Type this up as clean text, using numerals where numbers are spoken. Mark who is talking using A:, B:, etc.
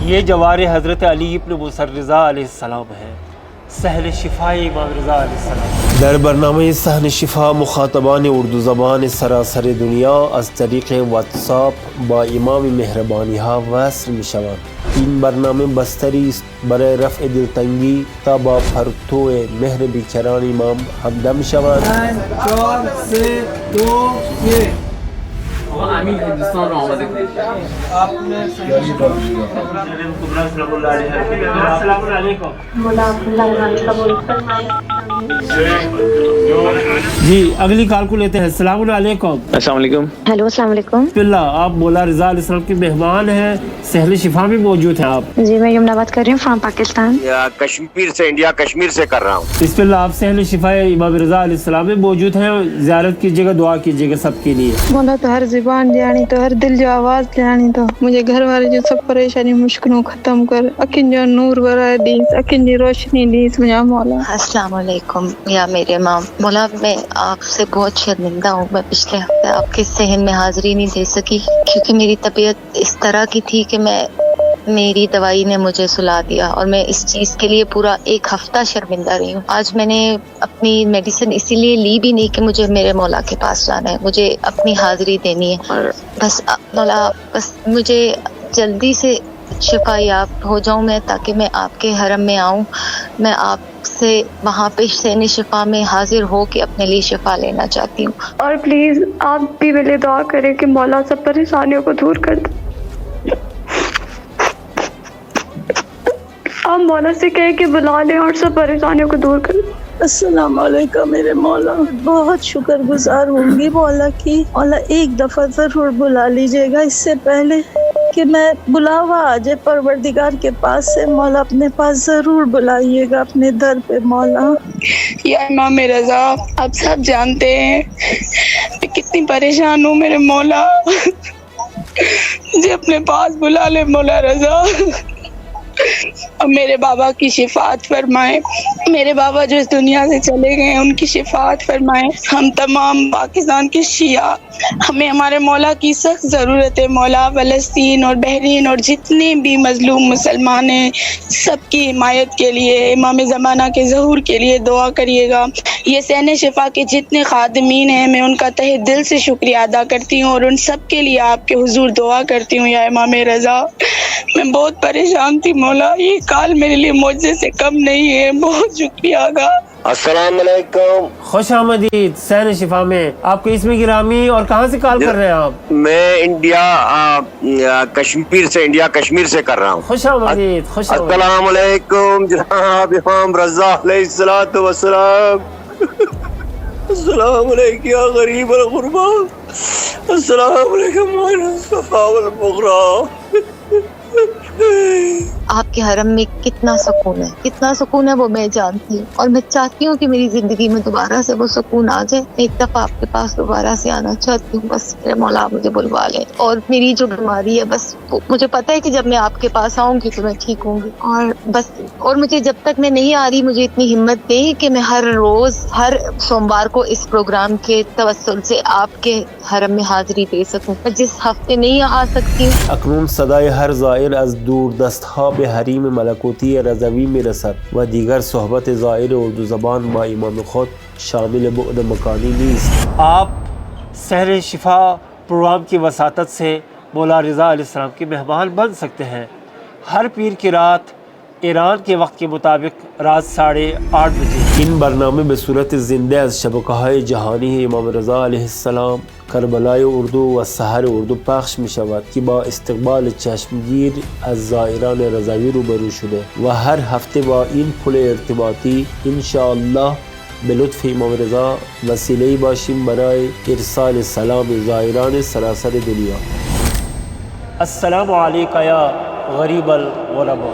A: یہ جوار حضرت علی ابن موسیٰ رضا علیہ السلام ہے، صحن شفا امام رضا علیہ السلام۔ در برنامه صحن شفا مخاطبان اردو زبان سراسر دنیا از طریق واتساپ با امام مهربانی ها وصل می شوند. این برنامه بستری است برای رفع دلتنگی تا با پرتو مهر بیکران امام همدم شوند.
B: 5 4 3 2 1
C: امین ہندوستان رو آماده کنید.
A: السلام علیکم۔ جی اگلی کال کو لیتے ہیں۔ السلام علیکم۔
C: السلام علیکم۔
D: ہیلو السلام علیکم۔
A: بسم اللہ، آپ مولا رضا علیہ السلام کے مہمان ہیں، صحن شفا میں موجود ہیں آپ؟
D: جی میں یمنا بات کر رہی ہوں فرام پاکستان۔
E: کشمیر سے، انڈیا کشمیر سے کر رہا ہوں۔
A: بسم اللہ، آپ صحن شفا امام رضا علیہ السلام میں موجود ہیں، زیارت کیجیے گا، دعا کیجیے گا سب کے لیے۔
F: مولا تو ہر زبان جانی تو ہر دل جو آواز جانی تو مجھے گھر والے جو سب پریشانی مشکلوں ختم کر، اکن جو نور برائے دیس، اکن جو روشنی دیس مجھے مولا۔
D: السلام علیکم یا میرے امام مولا، میں آپ سے بہت شرمندہ ہوں۔ میں پچھلے ہفتے آپ کے صحن میں حاضری نہیں دے سکی کیونکہ میری طبیعت اس طرح کی تھی کہ میری دوائی نے مجھے سلا دیا اور میں اس چیز کے لیے پورا 1 ہفتہ شرمندہ رہی ہوں۔ آج میں نے اپنی میڈیسن اسی لیے لی بھی نہیں کہ مجھے میرے مولا کے پاس جانا ہے، مجھے اپنی حاضری دینی ہے اور بس مولا بس مجھے جلدی سے شفا یاب ہو جاؤں میں، تاکہ میں آپ کے حرم میں آؤں۔ میں آپ سے وہاں پہ صحن شفا میں حاضر ہو کے اپنے لیے شفا لینا چاہتی ہوں۔
F: اور پلیز آپ بھی میرے دعا کریں کہ مولا سب پریشانیوں کو دور کر دے۔ آپ مولا سے کہے کہ بلا لیں اور سب پریشانیوں کو دور کر دیں۔
G: السلام علیکم میرے مولا، بہت شکر گزار ہوں گی مولا کی۔ مولا ایک دفعہ ضرور بلا لیجیے گا اس سے پہلے کہ میں بلاوا آ جائے پروردگار کے پاس سے، مولا اپنے پاس ضرور بلائیے گا اپنے در پہ مولا۔
F: یا امام رضا، آپ سب جانتے ہیں میں کتنی پریشان ہوں میرے مولا، مجھے اپنے پاس بلا لے مولا رضا اور میرے بابا کی شفاعت فرمائے۔ میرے بابا جو اس دنیا سے چلے گئے ہیں ان کی شفاعت فرمائے۔ ہم تمام پاکستان کے شیعہ، ہمیں ہمارے مولا کی سخت ضرورت ہے مولا۔ فلسطین اور بحرین اور جتنے بھی مظلوم مسلمان ہیں سب کی حمایت کے لیے، امام زمانہ کے ظہور کے لیے دعا کریے گا۔ یہ صحن شفا کے جتنے خادمین ہیں میں ان کا تہ دل سے شکریہ ادا کرتی ہوں اور ان سب کے لیے آپ کے حضور دعا کرتی ہوں یا امام رضا۔ میں بہت پریشان تھی مولا، یہ کال میرے لیے معجزے سے کم نہیں ہے، بہت شکریہ گا۔
E: السلام علیکم۔
A: خوش آمدید صحن شفا میں۔ آپ کو اسم گرامی اور کہاں سے کال کر رہے ہیں آپ؟
E: میں کشمیر سے، انڈیا کشمیر سے کر رہا ہوں۔
A: خوش آمدید، خوش آمدید۔
E: السلام علیکم جناب امام رضا علیہ الصلوۃ والسلام۔ السلام علیکم یا غریب الغربا، السلام علیکم الصفا والبغرا۔
D: آپ کے حرم میں کتنا سکون ہے، کتنا سکون ہے وہ میں جانتی ہوں اور میں چاہتی ہوں کہ میری زندگی میں دوبارہ سے وہ سکون آ جائے۔ ایک دفعہ آپ کے پاس دوبارہ سے آنا چاہتی ہوں، بس میرے مولا مجھے بلوا لیں۔ اور میری جو بیماری ہے بس مجھے پتہ ہے کہ جب میں آپ کے پاس آؤں گی تو میں ٹھیک ہوں گی، اور بس اور مجھے جب تک میں نہیں آ رہی مجھے اتنی ہمت دیں کہ میں ہر روز ہر سوموار کو اس پروگرام کے توسل سے آپ کے حرم میں حاضری دے سکوں۔ میں جس ہفتے نہیں آ سکتی ہوں
A: اکنون صدای هر زائر از دور دستها به حریم ملکوتی رضوی میرسد و دیگر صحبت زائر اردو زبان با امام خود شامل بعد مکانی نیست۔ آپ صحن شفا پروگرام کی وساطت سے مولا رضا علیہ السلام کے مہمان بن سکتے ہیں۔ ہر پیر کی رات ایران کے وقت کے مطابق رات 8:30 بجے این برنامه به صورت زنده از شبکه‌های جهانی امام رضا علیه السلام کربلای اردو و سحر اردو پخش می شود که با استقبال چشمگیر از زائران رضوی روبرو شده و هر هفته با این پل ارتباطی انشاءالله به لطف امام رضا وسیله‌ای باشیم برای ارسال سلام زائران سراسر دنیا۔ السلام علیکم یا غریب الغربا۔